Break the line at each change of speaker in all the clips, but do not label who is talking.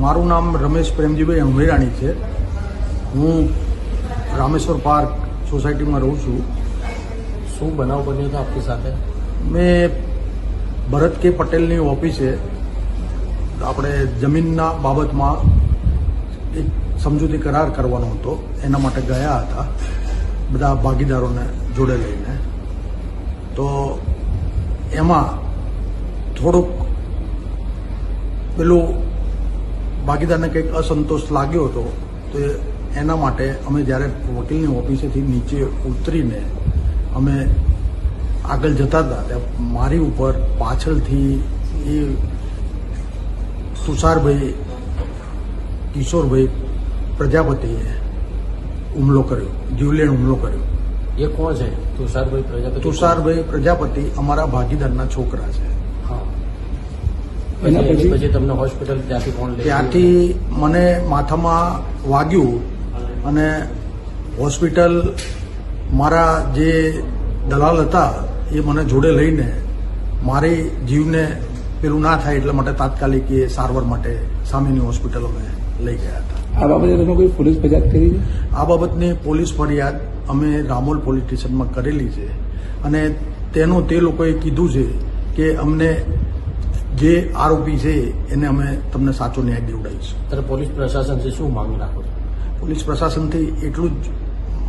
મારું નામ રમેશ પ્રેમજીભાઈ અમેરાણી છે. હું રામેશ્વર પાર્ક સોસાયટીમાં રહું છું.
શું બનાવ બન્યો હતો આપની સાથે?
મેં ભરત કે પટેલની ઓફિસે આપણે જમીનના બાબતમાં એક સમજૂતી કરાર કરવાનો હતો, એના માટે ગયા હતા બધા ભાગીદારોને જોડે લઈને. તો એમાં થોડુંક પેલું ભાગીદારને કંઈક અસંતોષ લાગ્યો હતો. તો એના માટે અમે જ્યારે વકીલની ઓફિસેથી નીચે ઉતરીને અમે આગળ જતા હતા ત્યાં મારી ઉપર પાછળથી એ તુષારભાઈ કિશોરભાઈ પ્રજાપતિએ હુમલો કર્યો, જીવલેણ હુમલો કર્યો.
એ કોણ છે તુષારભાઈ પ્રજાપતિ?
તુષારભાઈ પ્રજાપતિ અમારા ભાગીદારના છોકરા છે.
એના પછી તમને હોસ્પિટલ ત્યાંથી કોણ લઈ?
ત્યાંથી મને માથામાં વાગ્યું અને હોસ્પિટલ મારા જે દલાલ હતા એ મને જોડે લઈને મારી જીવને પેલું ના થાય એટલા માટે તાત્કાલિક એ સારવાર માટે સામેની હોસ્પિટલ અમે લઈ ગયા હતા.
આ બાબતે તમે કોઈ પોલીસ ફરિયાદ કરી છે?
આ બાબતની પોલીસ ફરિયાદ અમે રામોલ પોલીસ સ્ટેશનમાં કરેલી છે અને તેનું તે લોકોએ કીધું છે કે અમને જે આરોપી છે એને અમે તમને સાચો ન્યાય દેવડાવીશું.
ત્યારે પોલીસ પ્રશાસનથી શું માંગ રાખો છો?
પોલીસ પ્રશાસનથી એટલું જ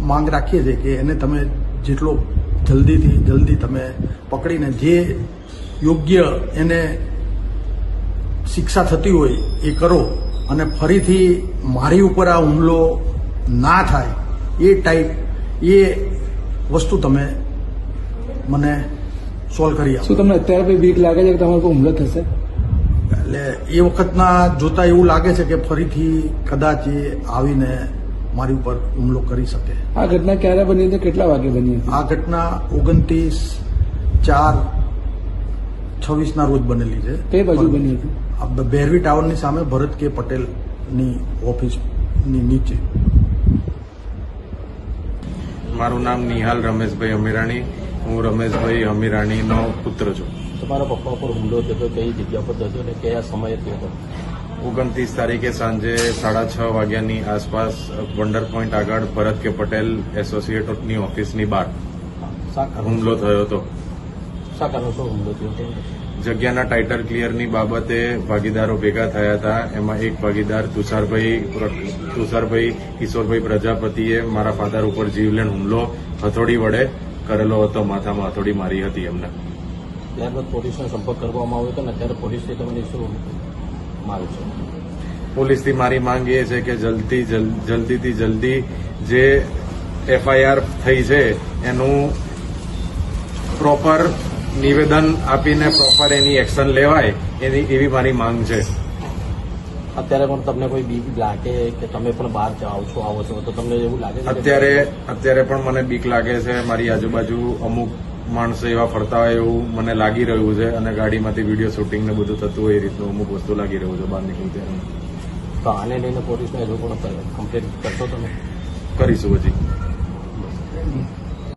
માંગ રાખીએ છીએ કે એને તમે જેટલો જલ્દીથી જલ્દી તમે પકડીને જે યોગ્ય એને શિક્ષા થતી હોય એ કરો અને ફરીથી મારી ઉપર આ હુમલો ના થાય એ ટાઈપ એ વસ્તુ તમે મને સોલ્વ કરી આપો.
શું તમને અત્યારે કોઈ બીક લાગે છે કે તમારો કોઈ હુમલો થશે?
એટલે એ વખતના જોતા એવું લાગે છે કે ફરીથી કદાચ એ આવીને મારી ઉપર હુમલો કરી શકે.
આ ઘટના ક્યારે બની હતી? કેટલા વાગે બની હતી?
આ ઘટના 29/4/26 રોજ બનેલી છે.
કઈ બાજુ બની હતી?
બેરવી ટાવરની સામે ભરત કે પટેલની ઓફિસની નીચે.
મારું નામ નિહાલ રમેશભાઈ અમીરાણી. હું રમેશભાઈ અમીરાણીનો પુત્ર છું.
તમારા પપ્પા પર હુમલો થયો કઈ જગ્યા પર થયો અને કયા સમયે થયો હતો?
29 તારીખે સાંજે 6:30 વાગ્યાની આસપાસ વંડર પોઈન્ટ આગળ ભરત કે પટેલ એસોસિએટની ઓફિસની બહાર હુમલો થયો હતો.
શા કારણસર હુમલો થયો હતો?
જગ્યાના ટાઇટલ ક્લિયરની બાબતે ભાગીદારો ભેગા થયા હતા. એમાં એક ભાગીદાર તુષારભાઈ કિશોરભાઈ પ્રજાપતિએ મારા ફાધર ઉપર જીવલેણ હુમલો હથોડી વડે કરેલો હતો. માથામાં હથોડી મારી હતી એમને.
ત્યારબાદ પોલીસનો સંપર્ક કરવામાં આવ્યો હતો ને અત્યારે પોલીસે તમને શું માંગ છે?
પોલીસથી મારી માંગ એ છે કે જલ્દીથી જલ્દી જે FIR થઈ છે એનું પ્રોપર નિવેદન આપીને પ્રોપર એની એક્શન લેવાય એવી મારી માંગ છે.
અત્યારે પણ તમને કોઈ બીક લાગે કે તમે પણ બહાર આવો છો તો તમને એવું લાગે?
અત્યારે પણ મને બીક લાગે છે. મારી આજુબાજુ અમુક માણસો એવા ફરતા હોય એવું મને લાગી રહ્યું છે અને ગાડીમાંથી વિડીયો શૂટિંગ ને બધું થતું હોય એ રીતનું અમુક વસ્તુ લાગી રહ્યું છે બહાર નીકળું ત્યારે.
તો આને લઈને પોલીસને હજુ પણ કમ્પ્લેન કરશો તમે?
કરીશું હજી.